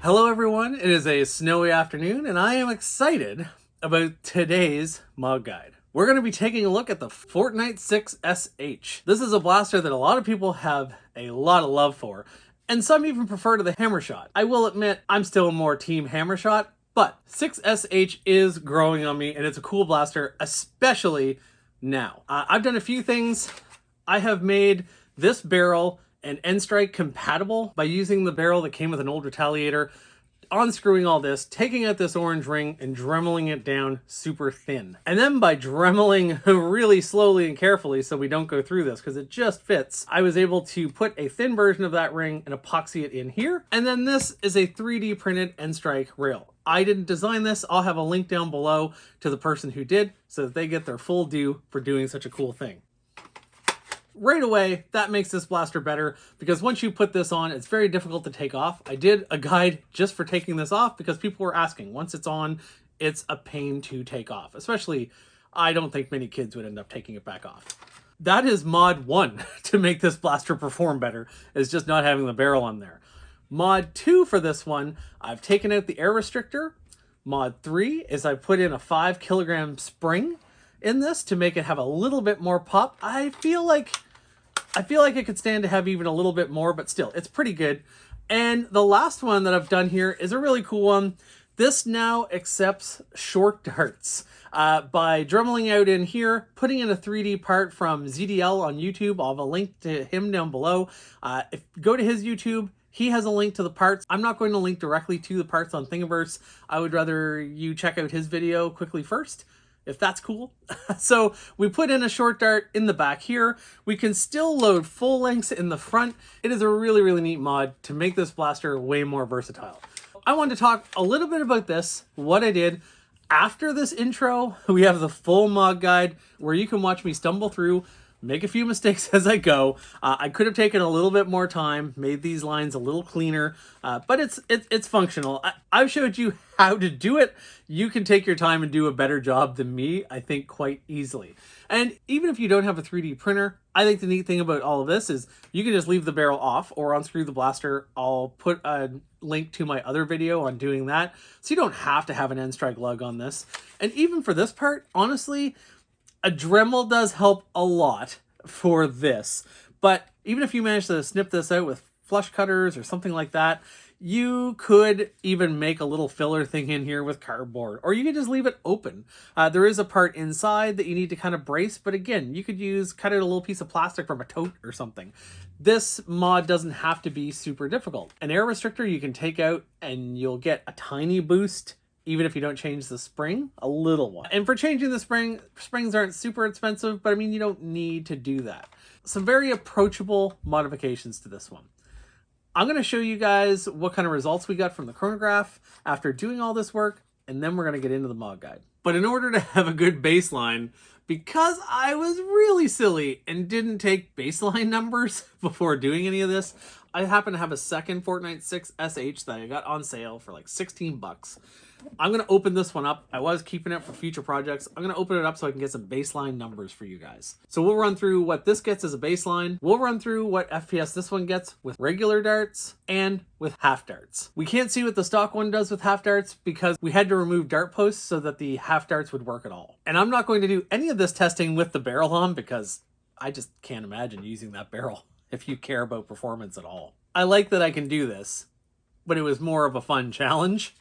Hello everyone, it is a snowy afternoon and I am excited about today's mod guide. We're going to be taking a look at the Fortnite 6 SH. This is a blaster that a lot of people have a lot of love for, and some even prefer to the hammer shot. I will admit I'm still more team hammer shot, but 6SH is growing on me and it's a cool blaster, especially now. I've done a few things. I have made this barrel and end strike compatible by using the barrel that came with an old Retaliator, unscrewing all this, taking out this orange ring and dremeling it down super thin. And then by dremeling really slowly and carefully so we don't go through this because it just fits, I was able to put a thin version of that ring and epoxy it in here. And then this is a 3D printed end strike rail. I didn't design this. I'll have a link down below to the person who did so that they get their full due for doing such a cool thing. Right away, that makes this blaster better because once you put this on, it's very difficult to take off. I did a guide just for taking this off because people were asking. Once it's on, it's a pain to take off. Especially, I don't think many kids would end up taking it back off. That is mod 1 to make this blaster perform better, is just not having the barrel on there. Mod 2 for this one, I've taken out the air restrictor. Mod 3 is I put in a 5 kilogram spring in this to make it have a little bit more pop. I feel like it could stand to have even a little bit more, but still, it's pretty good. And the last one that I've done here is a really cool one. This now accepts short darts. By dremeling out in here, putting in a 3D part from ZDL on YouTube. I'll have a link to him down below. If go to his YouTube, he has a link to the parts. I'm not going to link directly to the parts on Thingiverse. I would rather you check out his video quickly first, if that's cool. So we put in a short dart in the back here. We can still load full lengths in the front. It is a really, really neat mod to make this blaster way more versatile. I wanted to talk a little bit about this, what I did. After this intro, we have the full mod guide where you can watch me stumble through, make a few mistakes as I go. I could have taken a little bit more time, made these lines a little cleaner, but it's functional. I've showed you how to do it. You can take your time and do a better job than me, I think, quite easily. And even if you don't have a 3D printer, I think the neat thing about all of this is you can just leave the barrel off or unscrew the blaster. I'll put a link to my other video on doing that, so you don't have to have an end strike lug on this. And even for this part, honestly, a Dremel does help a lot for this, but even if you manage to snip this out with flush cutters or something like that, you could even make a little filler thing in here with cardboard, or you could just leave it open. There is a part inside that you need to kind of brace, but again, you could cut out a little piece of plastic from a tote or something. This mod doesn't have to be super difficult. An air restrictor you can take out and you'll get a tiny boost. Even if you don't change the spring, a little one. And for changing the springs aren't super expensive, but I mean, you don't need to do that. Some very approachable modifications to this one. I'm going to show you guys what kind of results we got from the chronograph after doing all this work, and then we're going to get into the mod guide. But in order to have a good baseline, because I was really silly and didn't take baseline numbers before doing any of this, I happen to have a second Fortnite 6 SH that I got on sale for like 16 bucks. I'm going to open this one up. I was keeping it for future projects. I'm going to open it up so I can get some baseline numbers for you guys. So we'll run through what this gets as a baseline. We'll run through what FPS this one gets with regular darts and with half darts. We can't see what the stock one does with half darts because we had to remove dart posts so that the half darts would work at all. And I'm not going to do any of this testing with the barrel on because I just can't imagine using that barrel if you care about performance at all. I like that I can do this, but it was more of a fun challenge.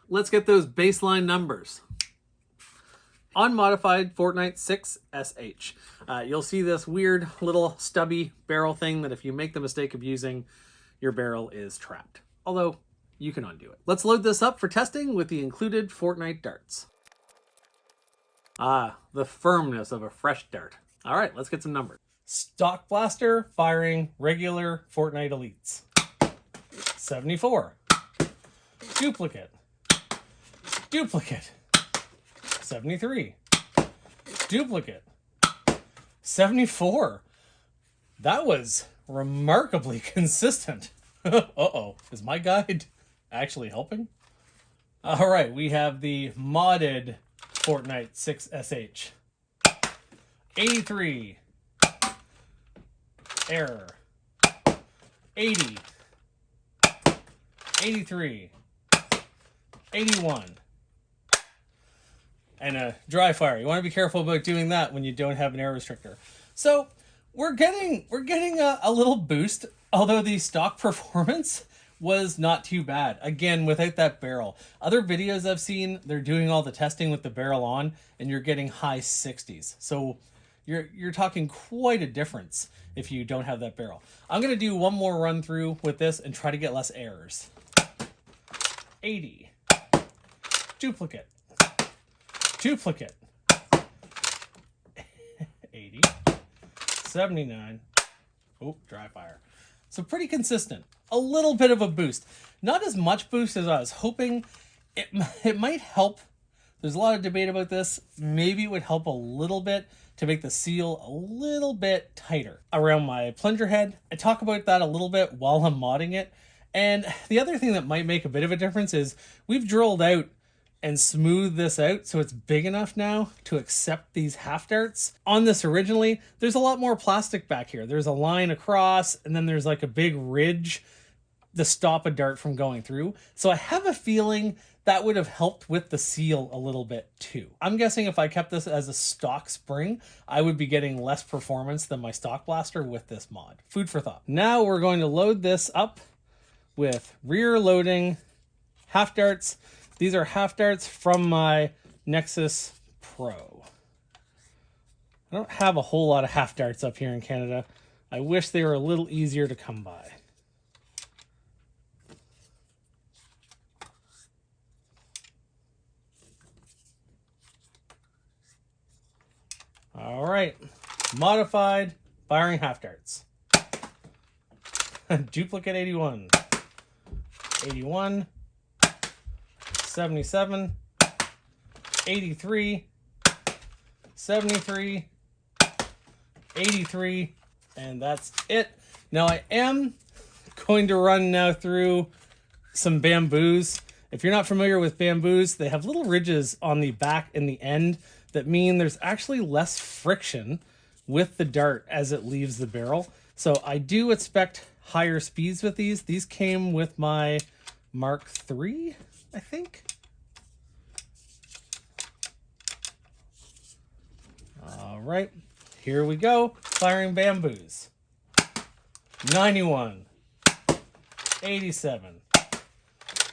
Let's get those baseline numbers. Unmodified Fortnite 6 SH. You'll see this weird little stubby barrel thing that if you make the mistake of using, your barrel is trapped. Although, you can undo it. Let's load this up for testing with the included Fortnite darts. The firmness of a fresh dart. All right, let's get some numbers. Stock blaster firing regular Fortnite elites. 74. Duplicate. Duplicate. 73. Duplicate. 74. That was remarkably consistent. Uh-oh. Is my guide actually helping? All right, we have the modded Fortnite 6 SH. 83. Error. 80. 83. 81. And a dry fire. You want to be careful about doing that when you don't have an air restrictor. So we're getting a little boost, although the stock performance was not too bad. Again, without that barrel. Other videos I've seen, they're doing all the testing with the barrel on, and you're getting high 60s. So you're talking quite a difference if you don't have that barrel. I'm going to do one more run through with this and try to get less errors. 80. Duplicate. Duplicate. 80. 79. Oh, dry fire. So pretty consistent. A little bit of a boost. Not as much boost as I was hoping. It might help. There's a lot of debate about this. Maybe it would help a little bit to make the seal a little bit tighter around my plunger head. I talk about that a little bit while I'm modding it. And the other thing that might make a bit of a difference is we've drilled out and smooth this out so it's big enough now to accept these half darts. On this originally, there's a lot more plastic back here. There's a line across, and then there's like a big ridge to stop a dart from going through. So I have a feeling that would have helped with the seal a little bit too. I'm guessing if I kept this as a stock spring, I would be getting less performance than my stock blaster with this mod. Food for thought. Now we're going to load this up with rear loading half darts. These are half darts from my Nexus Pro. I don't have a whole lot of half darts up here in Canada. I wish they were a little easier to come by. All right, modified firing half darts. Duplicate 81. 81. 77, 83, 73, 83, and that's it. Now I am going to run now through some bamboos. If you're not familiar with bamboos, they have little ridges on the back and the end that mean there's actually less friction with the dart as it leaves the barrel. So I do expect higher speeds with these. These came with my Mark III, I think. All right, here we go. Firing bamboos. 91, 87,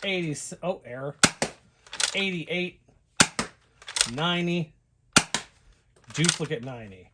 80, oh, error. 88, 90, duplicate 90.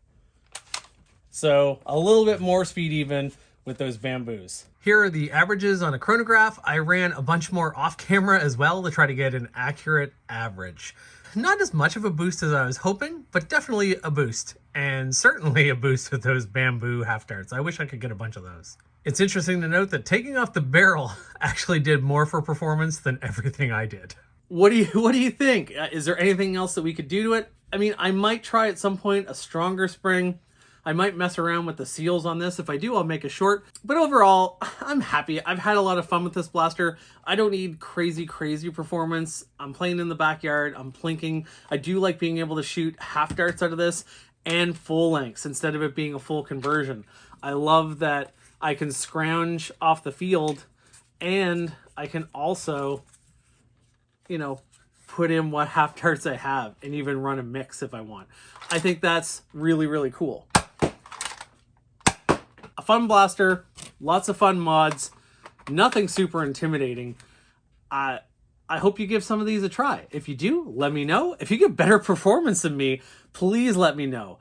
So a little bit more speed even with those bamboos. Here are the averages on a chronograph. I ran a bunch more off camera as well to try to get an accurate average. Not as much of a boost as I was hoping, but definitely a boost. And certainly a boost with those bamboo half darts. I wish I could get a bunch of those. It's interesting to note that taking off the barrel actually did more for performance than everything I did. What do you think? Is there anything else that we could do to it? I mean, I might try at some point a stronger spring. I might mess around with the seals on this. If I do, I'll make a short. But overall, I'm happy. I've had a lot of fun with this blaster. I don't need crazy performance. I'm playing in the backyard. I'm plinking. I do like being able to shoot half darts out of this and full lengths instead of it being a full conversion. I love that I can scrounge off the field and I can also, you know, put in what half darts I have and even run a mix if I want. I think that's really cool. A fun blaster, lots of fun mods, nothing super intimidating. I hope you give some of these a try. If you do, let me know. If you get better performance than me, please let me know.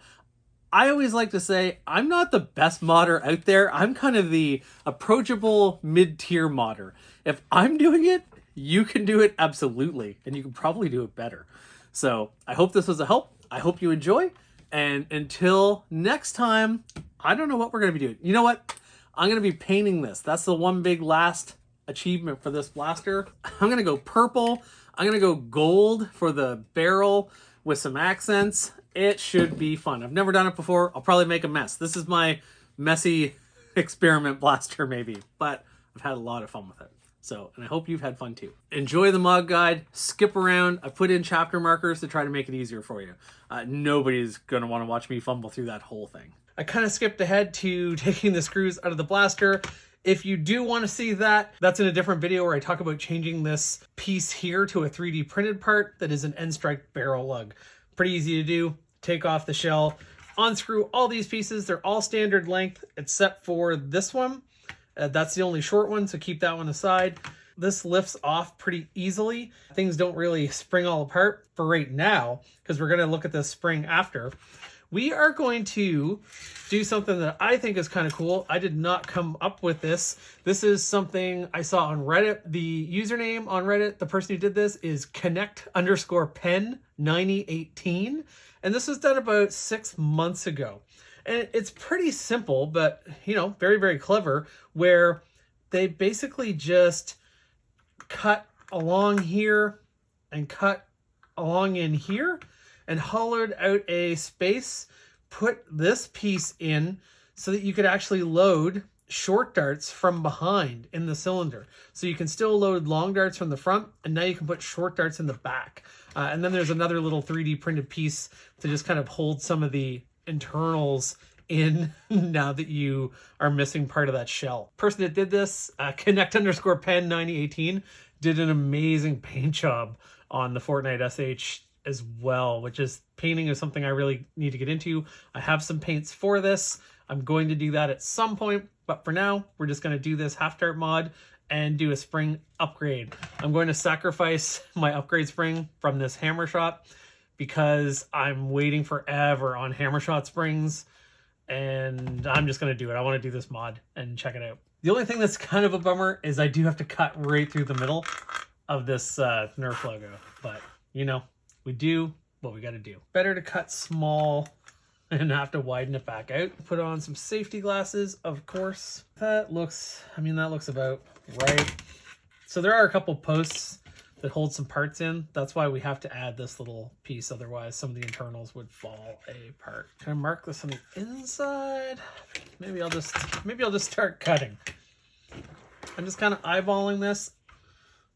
I always like to say, I'm not the best modder out there. I'm kind of the approachable mid-tier modder. If I'm doing it, you can do it absolutely, and you can probably do it better. So I hope this was a help. I hope you enjoy. And until next time, I don't know what we're going to be doing. You know what? I'm going to be painting this. That's the one big last achievement for this blaster. I'm going to go purple. I'm going to go gold for the barrel with some accents. It should be fun. I've never done it before. I'll probably make a mess. This is my messy experiment blaster maybe, but I've had a lot of fun with it. So, and I hope you've had fun too. Enjoy the mod guide, skip around. I put in chapter markers to try to make it easier for you. Nobody's going to want to watch me fumble through that whole thing. I kind of skipped ahead to taking the screws out of the blaster If you do want to see that, that's in a different video where I talk about changing this piece here to a 3D printed part that is an end strike barrel lug. Pretty easy to do. Take off the shell, unscrew all these pieces. They're all standard length except for this one. That's the only short one, so keep that one aside. This lifts off pretty easily. Things don't really spring all apart for right now, because we're going to look at this spring after. We are going to do something that I think is kind of cool. I did not come up with this. This is something I saw on Reddit. The username on Reddit, the person who did this, is connect_pen9018. And this was done about 6 months ago. And it's pretty simple, but, you know, very, very clever, where they basically just cut along here and cut along in here and hollowed out a space, put this piece in so that you could actually load short darts from behind in the cylinder. So you can still load long darts from the front, and now you can put short darts in the back. And then there's another little 3D printed piece to just kind of hold some of the internals in now that you are missing part of that shell. Person that did this, connect_pen9018, did an amazing paint job on the Fortnite SH as well, which is painting is something I really need to get into. I have some paints for this. I'm going to do that at some point, but for now, we're just going to do this half dart mod and do a spring upgrade. I'm going to sacrifice my upgrade spring from this hammer shot because I'm waiting forever on hammer shot springs, and I'm just going to do it. I want to do this mod and check it out. The only thing that's kind of a bummer is I do have to cut right through the middle of this Nerf logo, but you know, we do what we got to do. Better to cut small and have to widen it back out. Put on some safety glasses, of course. That looks, I mean, that looks about right. So there are a couple posts that hold some parts in. That's why we have to add this little piece. Otherwise, some of the internals would fall apart. Can I mark this on the inside? Maybe I'll just start cutting. I'm just kind of eyeballing this.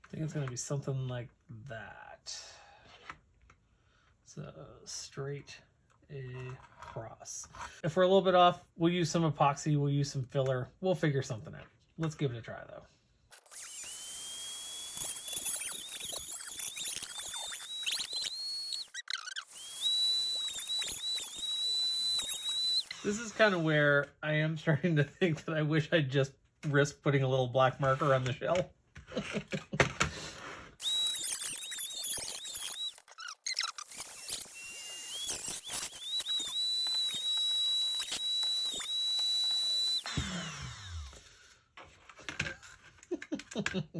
I think it's going to be something like that. So straight across. If we're a little bit off, we'll use some epoxy, we'll use some filler. We'll figure something out. Let's give it a try though. This is kind of where I am starting to think that I wish I'd just risked putting a little black marker on the shell.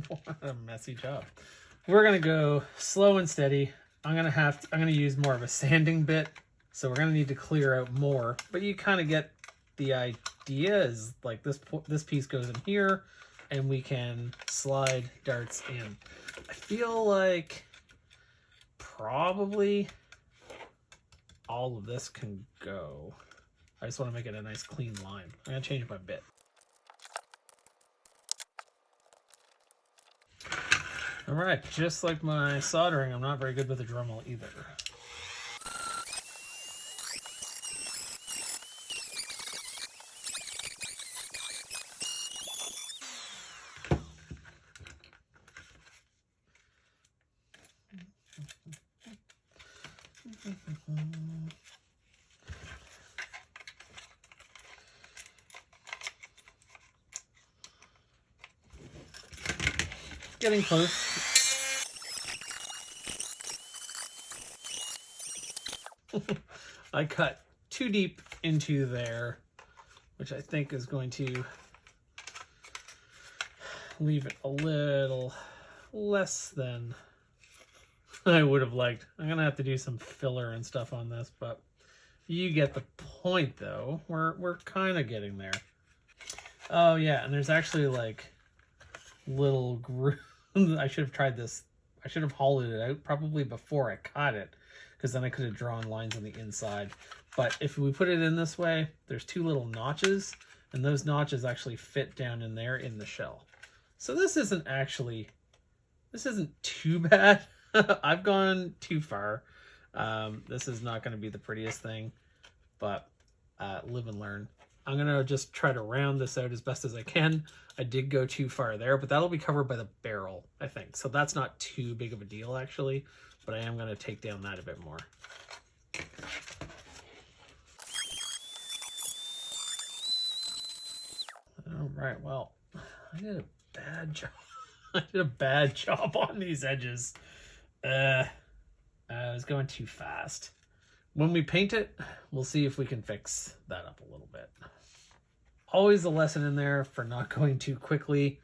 What a messy job. We're gonna go slow and steady. I'm gonna use more of a sanding bit, so we're gonna need to clear out more, but you kind of get the idea. Is like this piece goes in here and we can slide darts in. I feel like probably all of this can go. I just want to make it a nice clean line. I'm gonna change my bit. All right, just like my soldering, I'm not very good with a Dremel either. Getting close. I cut too deep into there, which I think is going to leave it a little less than I would have liked. I'm gonna have to do some filler and stuff on this, but you get the point though. We're kind of getting there. Oh yeah, and there's actually like little grooves. I should have tried this. I should have hollowed it out probably before I cut it, because then I could have drawn lines on the inside. But if we put it in this way, there's two little notches, and those notches actually fit down in there in the shell. So this isn't too bad. I've gone too far. This is not going to be the prettiest thing, but live and learn. I'm going to just try to round this out as best as I can. I did go too far there, but that'll be covered by the barrel, I think. So that's not too big of a deal, actually. But I am going to take down that a bit more. All right, well, I did a bad job. I did a bad job on these edges. I was going too fast. When we paint it, we'll see if we can fix that up a little bit. Always a lesson in there for not going too quickly.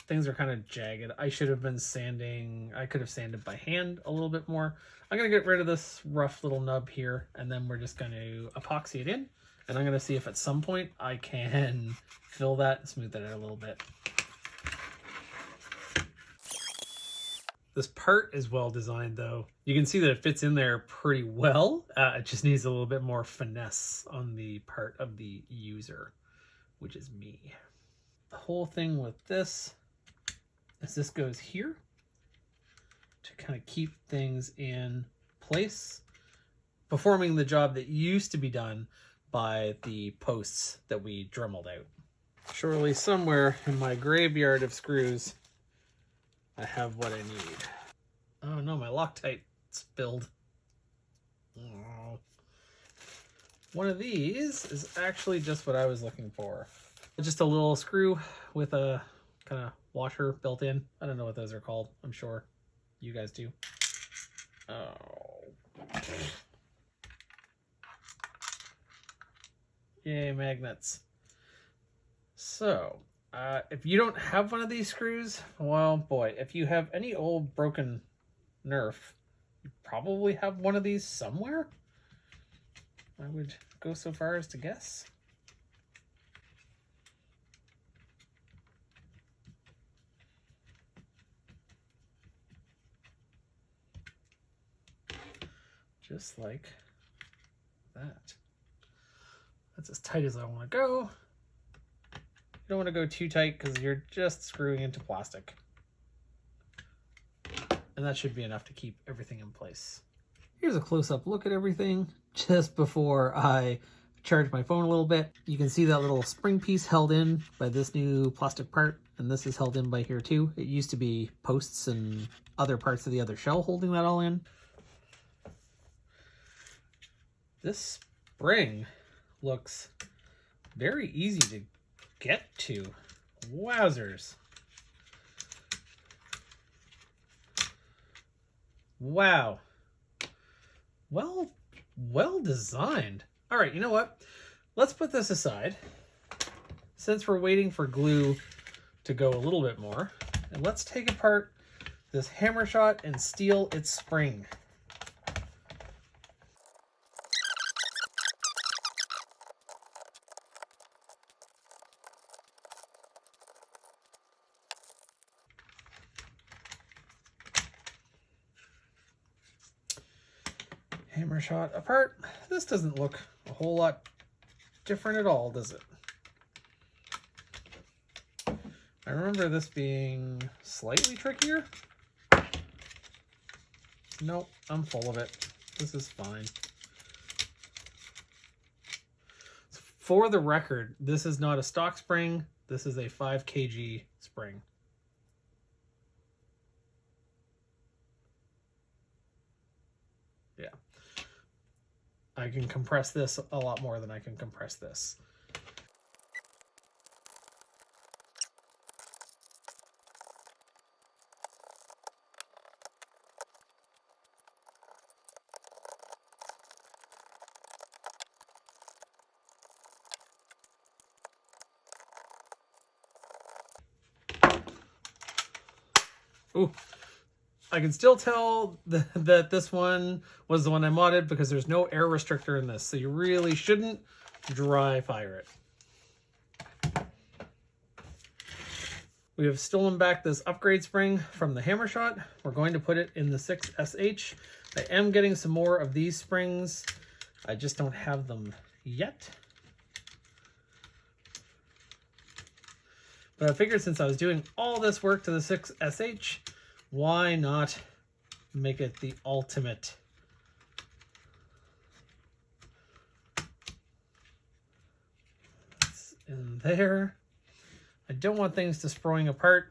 Things are kind of jagged. I should have been sanding. I could have sanded by hand a little bit more. I'm going to get rid of this rough little nub here, and then we're just going to epoxy it in. And I'm going to see if at some point I can fill that and smooth it out a little bit. This part is well designed though. You can see that it fits in there pretty well. It just needs a little bit more finesse on the part of the user, which is me. The whole thing with this is this goes here to kind of keep things in place, performing the job that used to be done by the posts that we dremeled out. Surely somewhere in my graveyard of screws, I have what I need. Oh no, my Loctite spilled. Oh. One of these is actually just what I was looking for. Just a little screw with a kind of washer built in. I don't know what those are called. I'm sure you guys do. Oh. Yay, magnets. So, if you don't have one of these screws, well, boy, if you have any old broken Nerf, you probably have one of these somewhere. I would go so far as to guess. Just like that. That's as tight as I want to go. You don't want to go too tight because you're just screwing into plastic. And that should be enough to keep everything in place. Here's a close-up look at everything just before I charge my phone a little bit. You can see that little spring piece held in by this new plastic part, and this is held in by here too. It used to be posts and other parts of the other shell holding that all in. This spring looks very easy to get to. Wowzers. Wow. Well designed. All right, you know what? Let's put this aside since we're waiting for glue to go a little bit more. And let's take apart this hammer shot and steal its spring. Hammer shot apart. This doesn't look a whole lot different at all, does it? I remember this being slightly trickier. Nope, I'm full of it. This is fine. For the record, this is not a stock spring. This is a 5 kg spring. Yeah. I can compress this a lot more than I can compress this. Ooh. I can still tell that this one was the one I modded because there's no air restrictor in this, so you really shouldn't dry fire it. We have stolen back this upgrade spring from the hammer shot. We're going to put it in the 6SH. I am getting some more of these springs. I just don't have them yet. But I figured since I was doing all this work to the 6SH, why not make it the ultimate? in there. I don't want things destroying apart.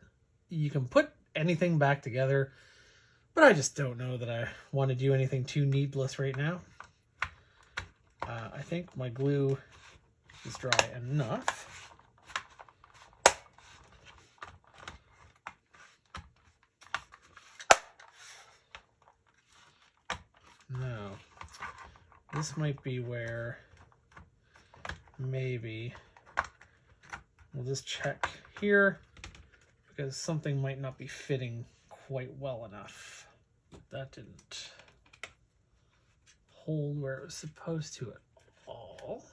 You can put anything back together, but I just don't know that I want to do anything too needless right now. I think my glue is dry enough. Now, this might be where maybe we'll just check here because something might not be fitting quite well enough. That didn't hold where it was supposed to at all.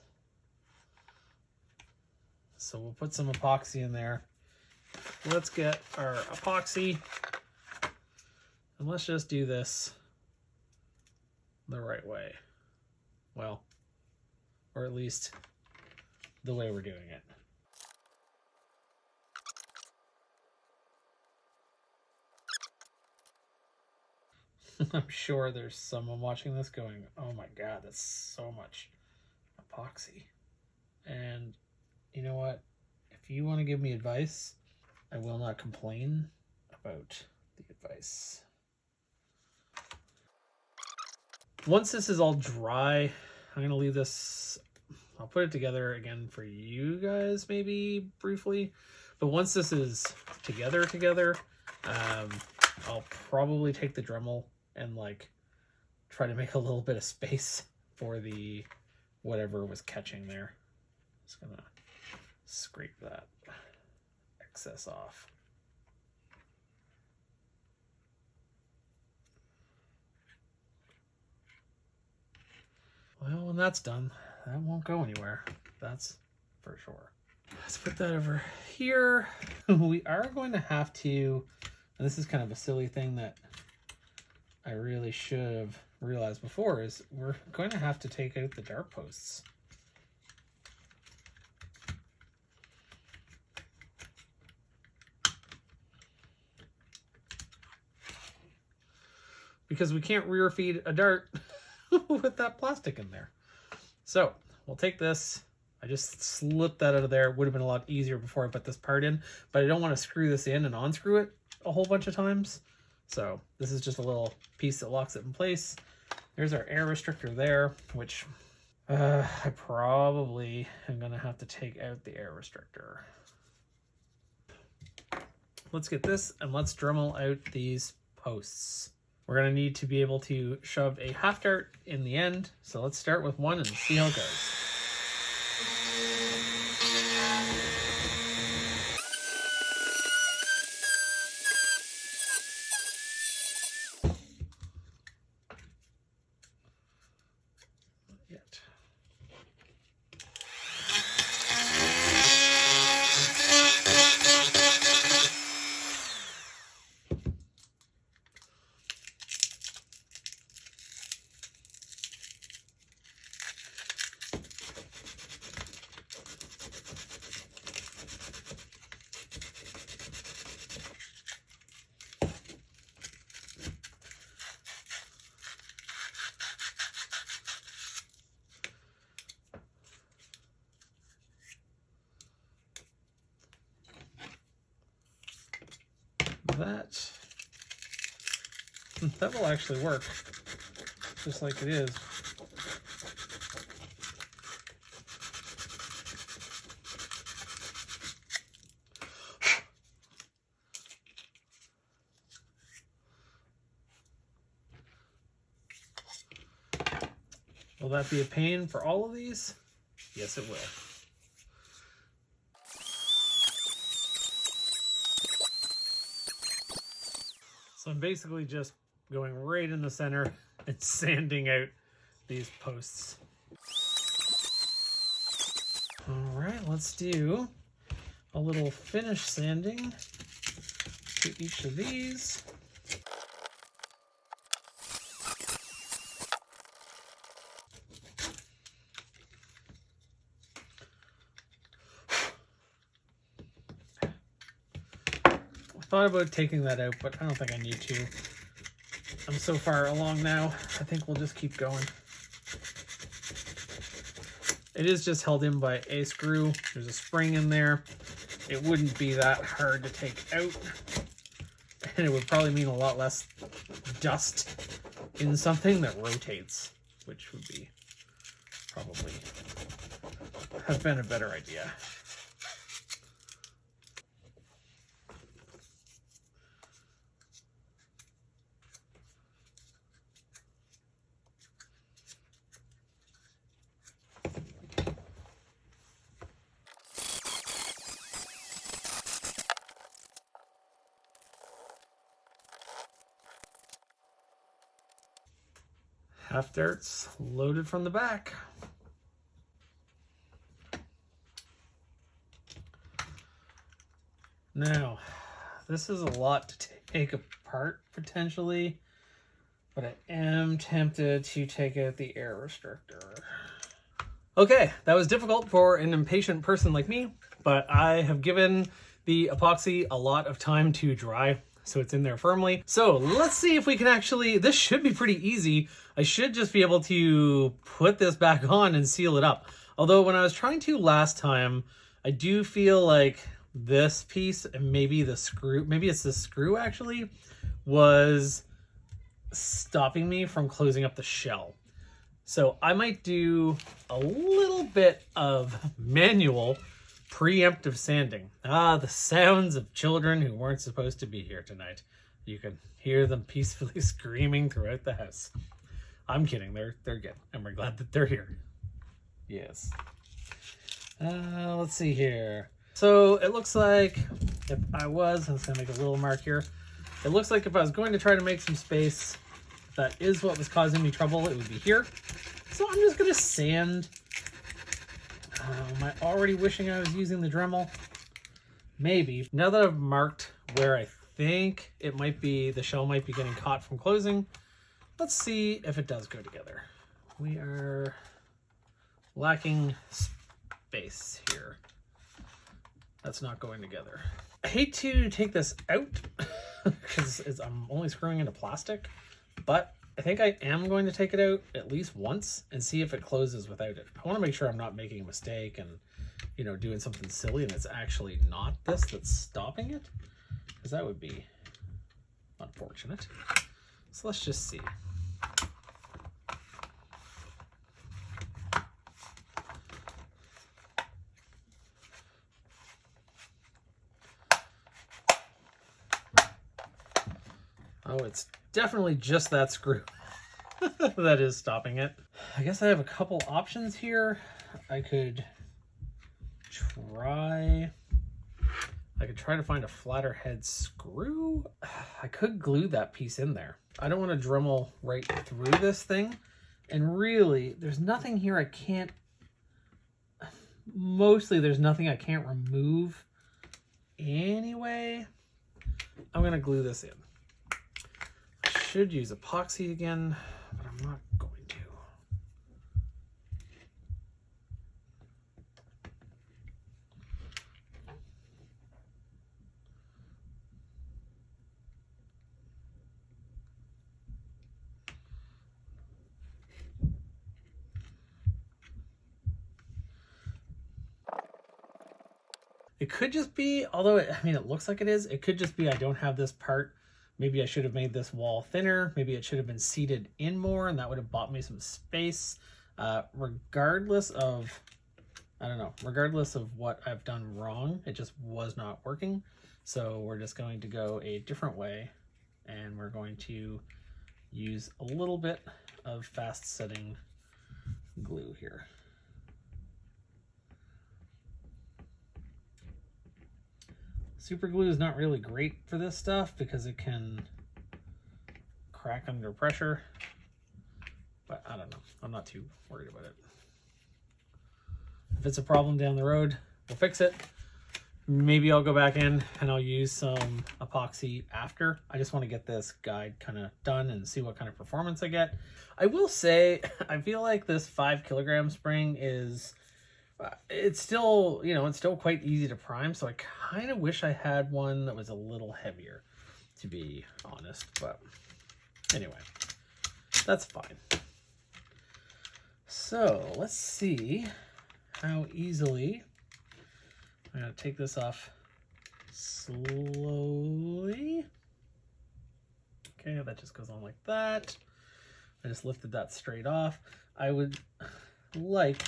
So we'll put some epoxy in there. Let's get our epoxy and let's just do this the right way. Well, or at least the way we're doing it. I'm sure there's someone watching this going, oh my God, that's so much epoxy. And you know what? If you want to give me advice, I will not complain about the advice. Once this is all dry, I'm going to leave this, I'll put it together again for you guys maybe briefly. But once this is together, I'll probably take the Dremel and like try to make a little bit of space for the whatever was catching there. Just gonna scrape that excess off. Well, when that's done, that won't go anywhere. That's for sure. Let's put that over here. We are going to have to, and this is kind of a silly thing that I really should have realized before, is we're going to have to take out the dart posts. Because we can't rear feed a dart with that plastic in there. So we'll take this. I just slipped that out of there. It would have been a lot easier before I put this part in, but I don't want to screw this in and unscrew it a whole bunch of times. So this is just a little piece that locks it in place. There's our air restrictor there, which I probably am going to have to take out the air restrictor. Let's get this and let's Dremel out these posts. We're going to need to be able to shove a half dart in the end. So let's start with one and see how it goes. That will actually work, just like it is. Will that be a pain for all of these? Yes, it will. So I'm basically just going right in the center and sanding out these posts. All right, let's do a little finish sanding to each of these. I thought about taking that out, but I don't think I need to. I'm so far along now, I think we'll just keep going. It is just held in by a screw. There's a spring in there. It wouldn't be that hard to take out. And it would probably mean a lot less dust in something that rotates, which would be probably have been a better idea. Half darts loaded from the back. Now, this is a lot to take apart potentially, but I am tempted to take out the air restrictor. Okay, that was difficult for an impatient person like me, but I have given the epoxy a lot of time to dry, so it's in there firmly. So let's see if we can actually, this should be pretty easy. I should just be able to put this back on and seal it up. Although when I was trying to last time, I do feel like this piece and maybe the screw, maybe it's the screw actually, was stopping me from closing up the shell. So I might do a little bit of manual preemptive sanding. Ah, the sounds of children who weren't supposed to be here tonight. You can hear them peacefully screaming throughout the house. I'm kidding, they're good, and we're glad that they're here. Yes. Let's see here. So it looks like if I was gonna make a little mark here. It looks like if I was going to try to make some space, if that is what was causing me trouble, it would be here. So I'm just gonna sand. Am I already wishing I was using the Dremel? Maybe. Now that I've marked where I think it might be, the shell might be getting caught from closing, let's see if it does go together. We are lacking space here. That's not going together. I hate to take this out because I'm only screwing into plastic, but I think I am going to take it out at least once and see if it closes without it. I want to make sure I'm not making a mistake and, you know, doing something silly and it's actually not this that's stopping it, because that would be unfortunate. So let's just see. Oh, it's definitely just that screw that is stopping it. I guess I have a couple options here. I could try to find a flatter head screw. I could glue that piece in there. I don't want to Dremel right through this thing. And really, there's nothing here I can't, mostly there's nothing I can't remove anyway. I'm gonna glue this in. Should use epoxy again, but I'm not going to. It could just be, although it looks like it is, it could just be I don't have this part. Maybe I should have made this wall thinner. Maybe it should have been seated in more, and that would have bought me some space. Regardless of, I don't know, regardless of what I've done wrong, it just was not working. So we're just going to go a different way, and we're going to use a little bit of fast setting glue here. Super glue is not really great for this stuff because it can crack under pressure, but I don't know. I'm not too worried about it. If it's a problem down the road, we'll fix it. Maybe I'll go back in and I'll use some epoxy after. I just want to get this guide kind of done and see what kind of performance I get. I will say, I feel like this 5 kilogram spring is, it's still, you know, it's still quite easy to prime. So I kind of wish I had one that was a little heavier, to be honest. But anyway, that's fine. So let's see how easily I'm going to take this off slowly. Okay, that just goes on like that. I just lifted that straight off. I would like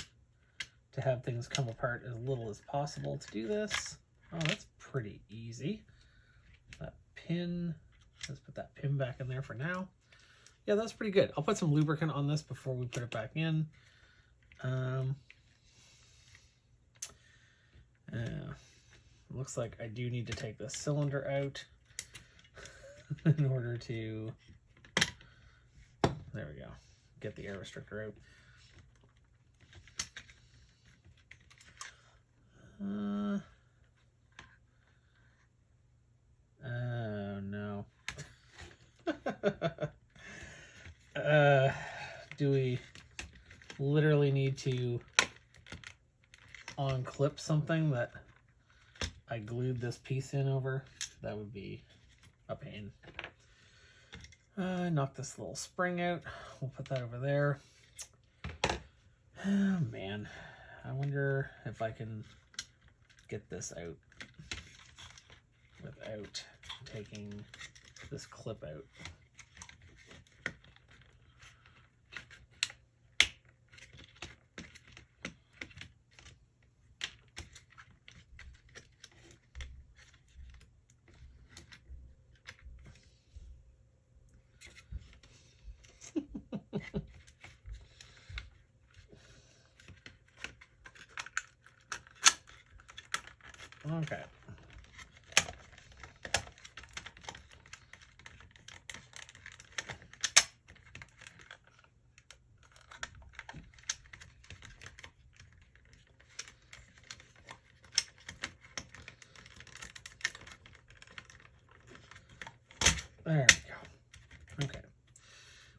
to have things come apart as little as possible to do this. Oh, that's pretty easy. That pin, let's put that pin back in there for now. Yeah, that's pretty good. I'll put some lubricant on this before we put it back in. Looks like I do need to take this cylinder out in order to, there we go, get the air restrictor out. Oh no. Do we literally need to unclip something that I glued this piece in over? That would be a pain. Knock this little spring out. We'll put that over there. Oh man, I wonder if I can get this out without taking this clip out. Okay. There we go. Okay.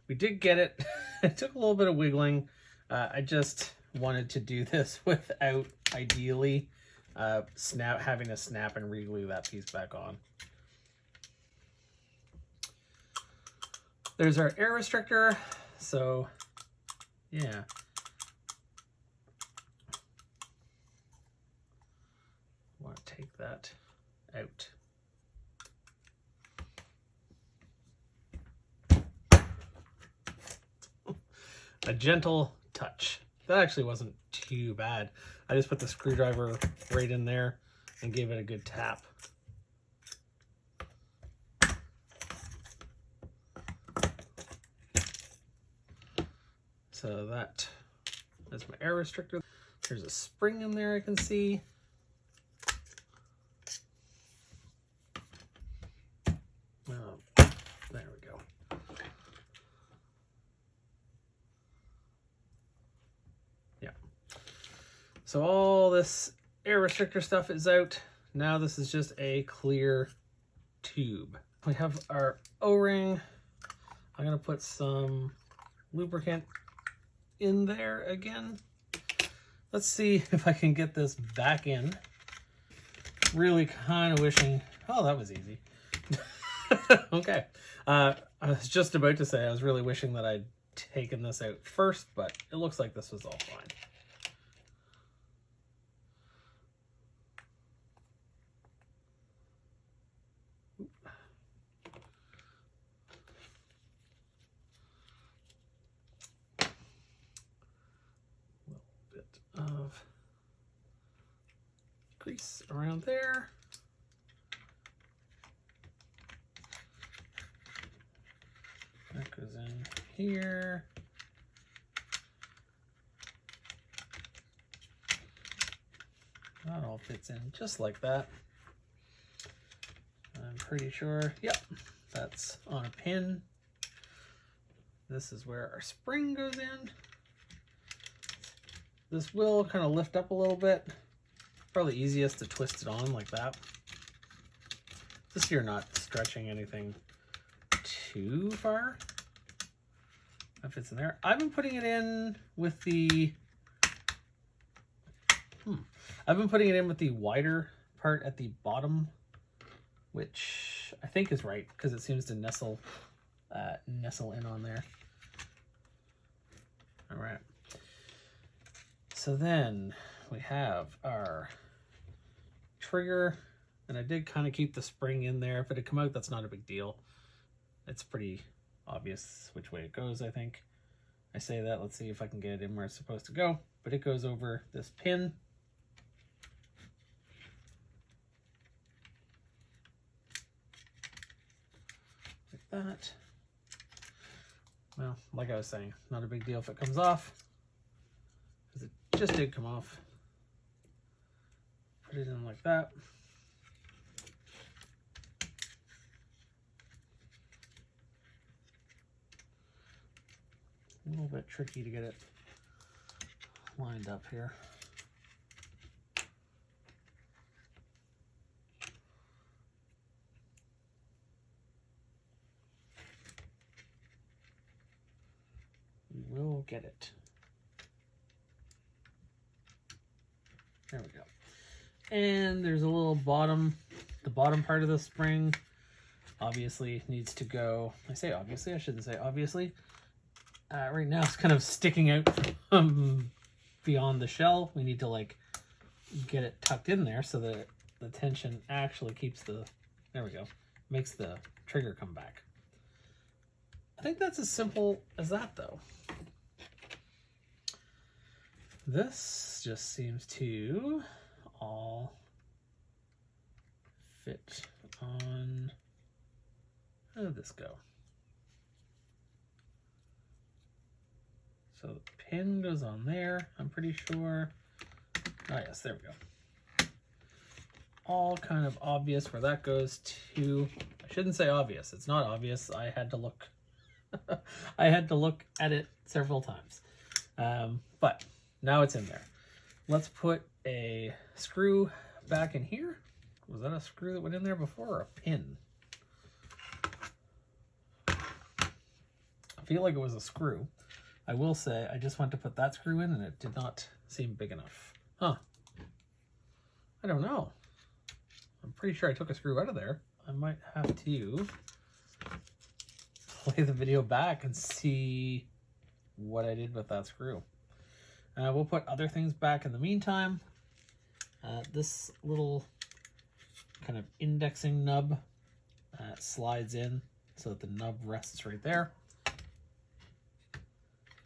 We did get it. It took a little bit of wiggling. I just wanted to do this without, ideally, having to snap and re-glue that piece back on. There's our air restrictor. So, yeah. Want to take that out. A gentle touch. That actually wasn't too bad. I just put the screwdriver right in there and gave it a good tap. So that's my air restrictor. There's a spring in there I can see. There we go. Yeah. So all this air restrictor stuff is out. Now this is just a clear tube. We have our O-ring. I'm gonna put some lubricant in there again. Let's see if I can get this back in. Really kind of wishing, oh, that was easy. Okay. I was just about to say I was really wishing that I'd taken this out first, but it looks like this was all fine. Of grease around there. That goes in here. That all fits in just like that. I'm pretty sure, yep, that's on a pin. This is where our spring goes in. This will kind of lift up a little bit. Probably easiest to twist it on like that. Just so you're not stretching anything too far. That fits in there. I've been putting it in with the wider part at the bottom, which I think is right because it seems to nestle in on there. All right. So then we have our trigger, and I did kind of keep the spring in there. If it had come out, that's not a big deal. It's pretty obvious which way it goes, I think. I say that, let's see if I can get it in where it's supposed to go, but it goes over this pin. Like that. Well, like I was saying, not a big deal if it comes off, because it just did come off. Put it in like that. A little bit tricky to get it lined up here. We will get it. There we go. And there's a little bottom, the bottom part of the spring obviously needs to go. I say obviously, I shouldn't say obviously. Right now it's kind of sticking out from beyond the shell. We need to like get it tucked in there so that the tension actually keeps the, there we go, makes the trigger come back. I think that's as simple as that though. This just seems to all fit on, how did this go? So the pin goes on there, I'm pretty sure. Oh yes, there we go. All kind of obvious where that goes to. I shouldn't say obvious, it's not obvious. I had to look I had to look at it several times. But now it's in there. Let's put a screw back in here. Was that a screw that went in there before or a pin? I feel like it was a screw. I will say, I just went to put that screw in and it did not seem big enough. Huh. I don't know. I'm pretty sure I took a screw out of there. I might have to play the video back and see what I did with that screw. We'll put other things back in the meantime. This little kind of indexing nub slides in so that the nub rests right there.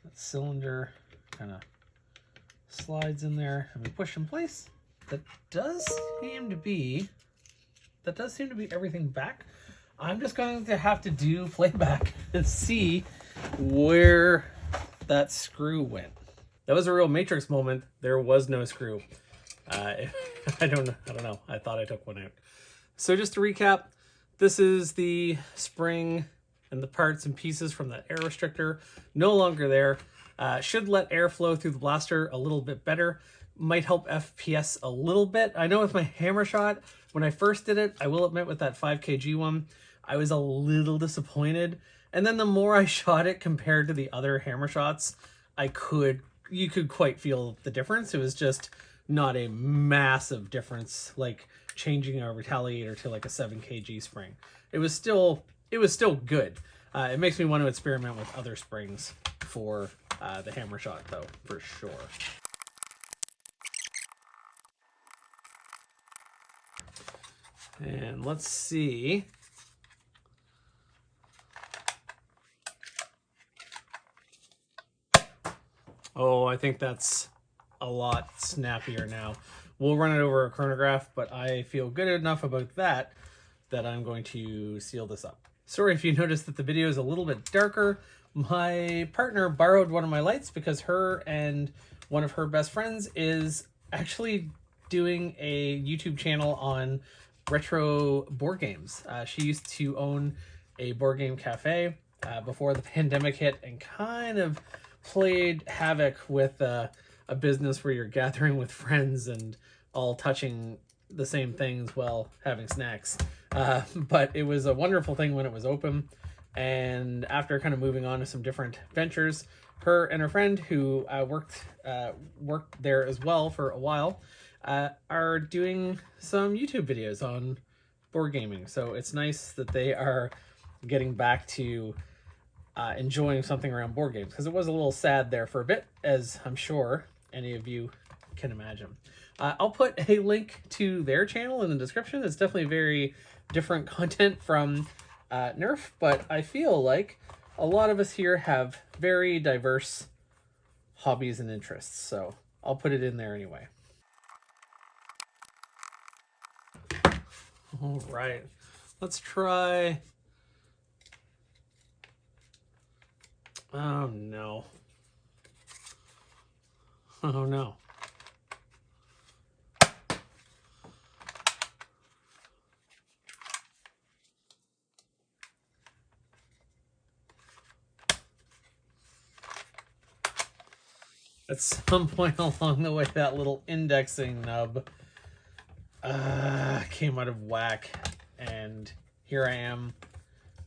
That cylinder kind of slides in there and we push in place. That does seem to be everything back. I'm just going to have to do playback and see where that screw went. That was a real Matrix moment. There was no screw. I don't know. I thought I took one out. So just to recap, this is the spring and the parts and pieces from that air restrictor. No longer there. Should let air flow through the blaster a little bit better. Might help FPS a little bit. I know with my hammer shot, when I first did it, I will admit with that 5 kg one, I was a little disappointed. And then the more I shot it compared to the other hammer shots, you could quite feel the difference. It was just not a massive difference, like changing a retaliator to like a 7 kg spring. It was still good. It makes me want to experiment with other springs for the hammer shot though, for sure. And let's see. Oh, I think that's a lot snappier now. We'll run it over a chronograph, but I feel good enough about that I'm going to seal this up. Sorry if you noticed that the video is a little bit darker. My partner borrowed one of my lights because her and one of her best friends is actually doing a YouTube channel on retro board games. She used to own a board game cafe before the pandemic hit and kind of played havoc with a business where you're gathering with friends and all touching the same things while having snacks. But it was a wonderful thing when it was open. And after kind of moving on to some different ventures, her and her friend who worked there as well for a while are doing some YouTube videos on board gaming. So it's nice that they are getting back to enjoying something around board games, because it was a little sad there for a bit, as I'm sure any of you can imagine. I'll put a link to their channel in the description. It's definitely very different content from Nerf, but I feel like a lot of us here have very diverse hobbies and interests, so I'll put it in there anyway. All right, let's try. Oh no. Oh no. At some point along the way, that little indexing nub came out of whack, and here I am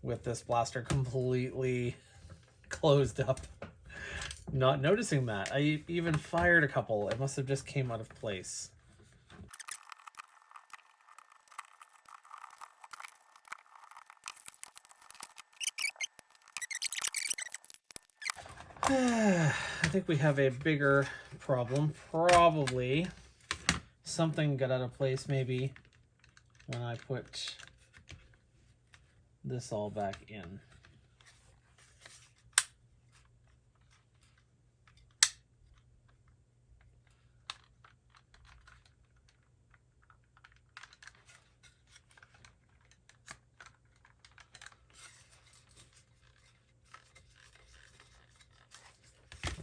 with this blaster completely closed up, not noticing that. I even fired a couple. It must have just came out of place. I think we have a bigger problem. Probably something got out of place maybe when I put this all back in.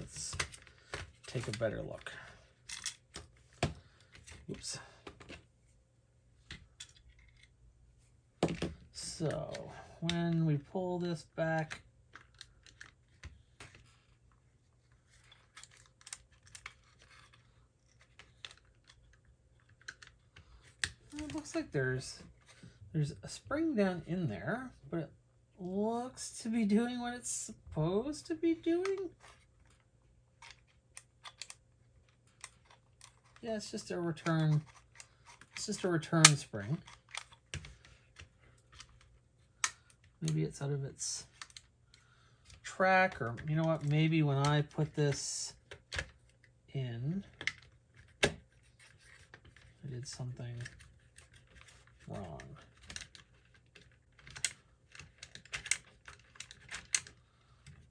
Let's take a better look. Oops. So when we pull this back, it looks like there's a spring down in there, but it looks to be doing what it's supposed to be doing. Yeah, it's just a return. It's just a return spring. Maybe it's out of its track, or you know what? Maybe when I put this in, I did something wrong.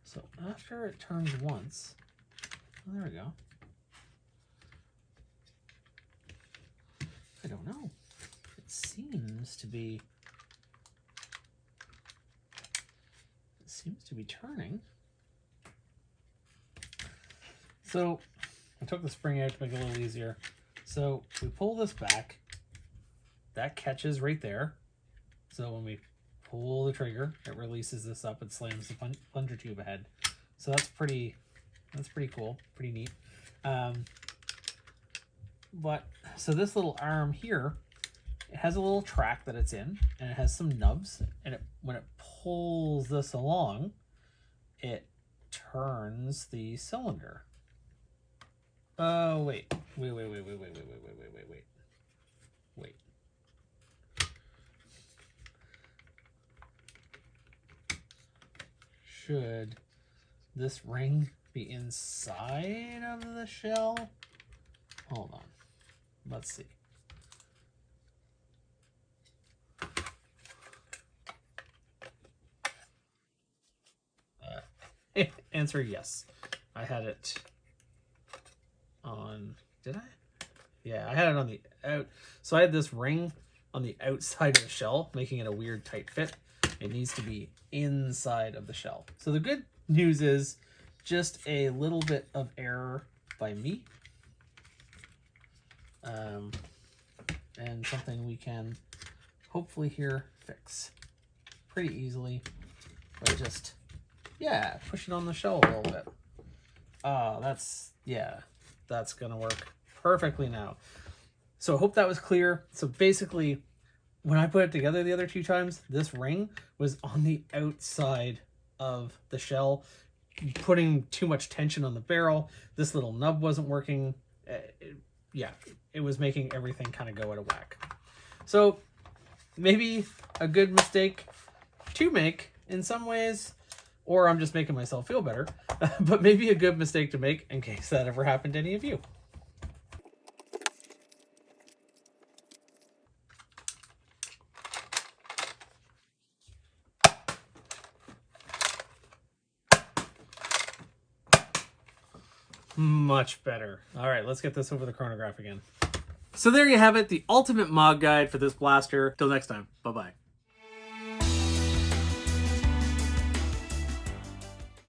So after it turns once, oh, there we go. I don't know. It seems to be turning. So I took the spring out to make it a little easier. So we pull this back. That catches right there. So when we pull the trigger, it releases this up and slams the plunger tube ahead. So that's pretty cool, pretty neat. But so this little arm here, it has a little track that it's in, and it has some nubs, and when it pulls this along, it turns the cylinder. Oh, wait. Should this ring be inside of the shell? Hold on. Let's see. Answer yes. I had it on, did I? Yeah, I had it on the out. So I had this ring on the outside of the shell, making it a weird tight fit. It needs to be inside of the shell. So the good news is just a little bit of error by me. And something we can hopefully here fix pretty easily by just, yeah, push it on the shell a little bit. That's gonna work perfectly now. So I hope that was clear. So basically, when I put it together the other two times, this ring was on the outside of the shell, putting too much tension on the barrel. This little nub wasn't working. It was making everything kind of go out of whack. So maybe a good mistake to make in some ways, or I'm just making myself feel better, but maybe a good mistake to make in case that ever happened to any of you. Much better. All right, let's get this over the chronograph again. So there you have it, the ultimate mod guide for this blaster. Till next time, bye-bye.